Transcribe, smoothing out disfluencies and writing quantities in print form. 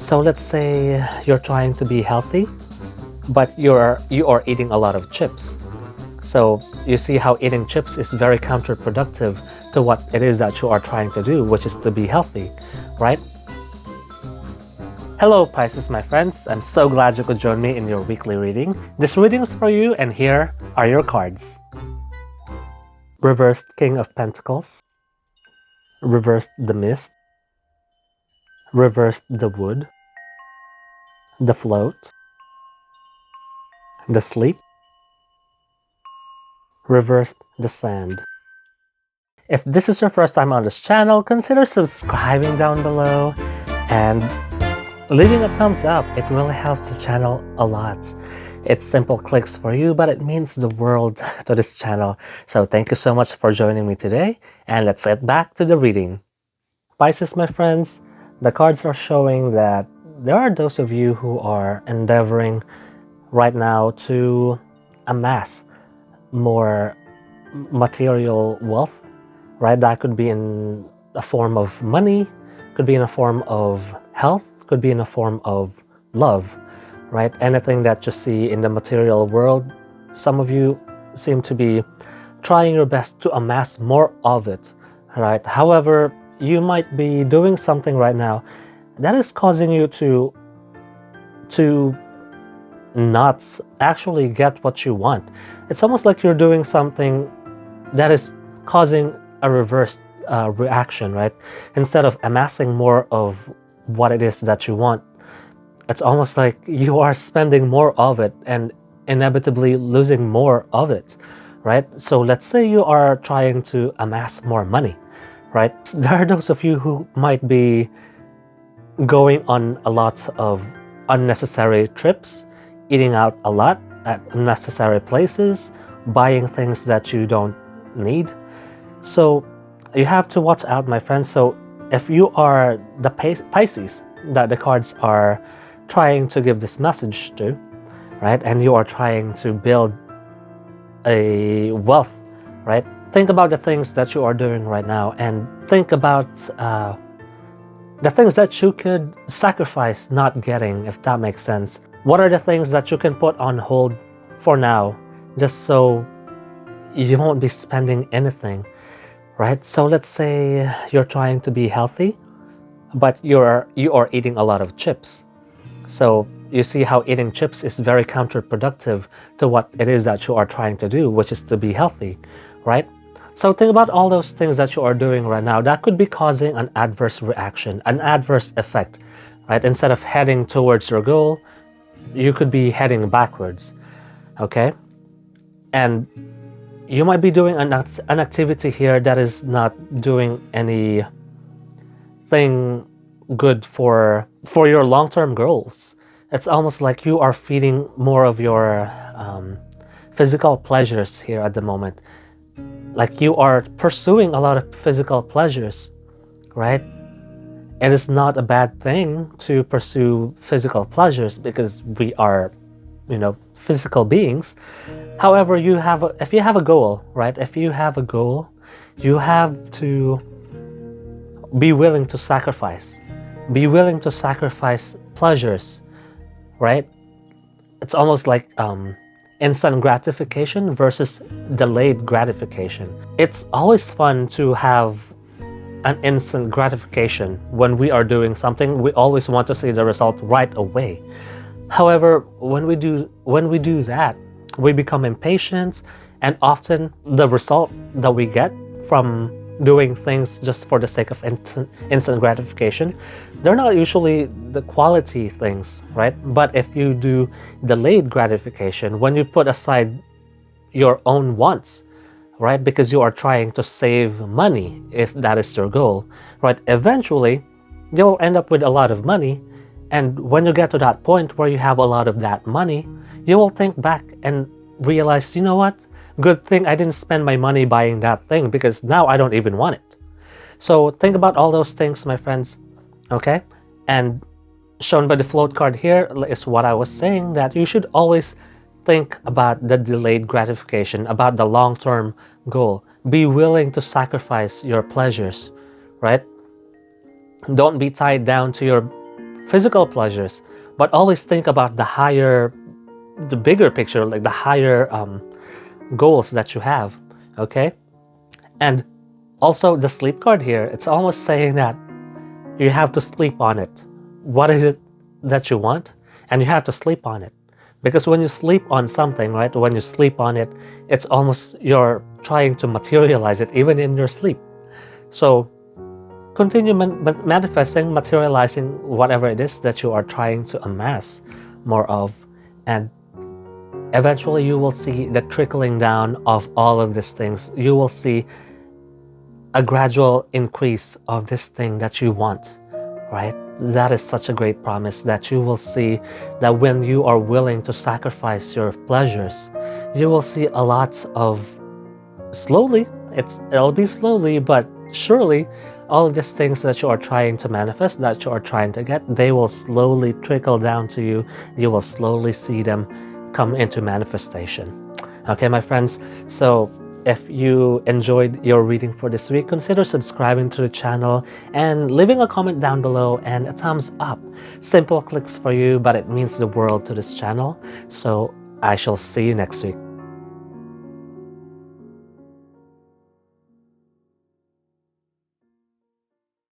So let's say you're trying to be healthy, but you are eating a lot of chips. So you see how eating chips is very counterproductive to what it is that you are trying to do, which is to be healthy, right? Hello Pisces, my friends. I'm so glad you could join me in your weekly reading. This reading is for you, and here are your cards. Reversed King of Pentacles, reversed the Mist, reversed the Wood, the Float, the Sleep, reversed the Sand. If this is your first time on this channel, consider subscribing down below and leaving a thumbs up. It really helps the channel a lot. It's simple clicks for you, but it means the world to this channel. So thank you so much for joining me today, and let's get back to the reading. Pisces, my friends, the cards are showing that there are those of you who are endeavoring right now to amass more material wealth, right? That could be in a form of money, could be in a form of health, could be in a form of love, right? Anything that you see in the material world, some of you seem to be trying your best to amass more of it, right? However, you might be doing something right now that is causing you to not actually get what you want. It's almost like you're doing something that is causing a reverse reaction, right? Instead of amassing more of what it is that you want, it's almost like you are spending more of it and inevitably losing more of it, right? So let's say you are trying to amass more money, right? There are those of you who might be going on a lot of unnecessary trips, eating out a lot at unnecessary places, buying things that you don't need. So you have to watch out, my friends. So if you are the Pisces that the cards are trying to give this message to, right, and you are trying to build a wealth, right, think about the things that you are doing right now, and think about the things that you could sacrifice not getting, if that makes sense. What are the things that you can put on hold for now, just so you won't be spending anything, right? So let's say you're trying to be healthy, but you are eating a lot of chips. So you see how eating chips is very counterproductive to what it is that you are trying to do, which is to be healthy, right? So think about all those things that you are doing right now that could be causing an adverse reaction, an adverse effect, right? Instead of heading towards your goal, you could be heading backwards, okay? And you might be doing an activity here that is not doing anything good for your long-term goals. It's almost like you are feeding more of your physical pleasures here at the moment. Like you are pursuing a lot of physical pleasures, right? It is not a bad thing to pursue physical pleasures because we are, physical beings. However, if you have a goal, right? If you have a goal, you have to be willing to sacrifice. Be willing to sacrifice pleasures, right? It's almost like instant gratification versus delayed gratification. It's always fun to have an instant gratification when we are doing something. We always want to see the result right away. However, when we do that, we become impatient, and often the result that we get from doing things just for the sake of instant gratification, they're not usually the quality things, right? But if you do delayed gratification, when you put aside your own wants, right, because you are trying to save money, if that is your goal, right, eventually you will end up with a lot of money. And when you get to that point where you have a lot of that money, you will think back and realize, you know what? Good thing I didn't spend my money buying that thing, because now I don't even want it. So think about all those things, my friends, okay? And shown by the float card here is what I was saying, that you should always think about the delayed gratification, about the long-term goal. Be willing to sacrifice your pleasures, right? Don't be tied down to your physical pleasures, but always think about the bigger picture, like the higher goals that you have. Okay, and also the sleep card here, it's almost saying that you have to sleep on it. What is it that you want? And you have to sleep on it. Because when you sleep on something, right, when you sleep on it, it's almost you're trying to materialize it even in your sleep. So continue manifesting, materializing whatever it is that you are trying to amass more of. And eventually you will see the trickling down of all of these things. You will see a gradual increase of this thing that you want, right? That is such a great promise, that you will see that when you are willing to sacrifice your pleasures, you will see a lot of, slowly, it'll be slowly but surely, all of these things that you are trying to manifest, that you are trying to get, they will slowly trickle down to you. You will slowly see them come into manifestation. Okay, my friends, so if you enjoyed your reading for this week, consider subscribing to the channel and leaving a comment down below and a thumbs up. Simple clicks for you, but it means the world to this channel. So I shall see you next week.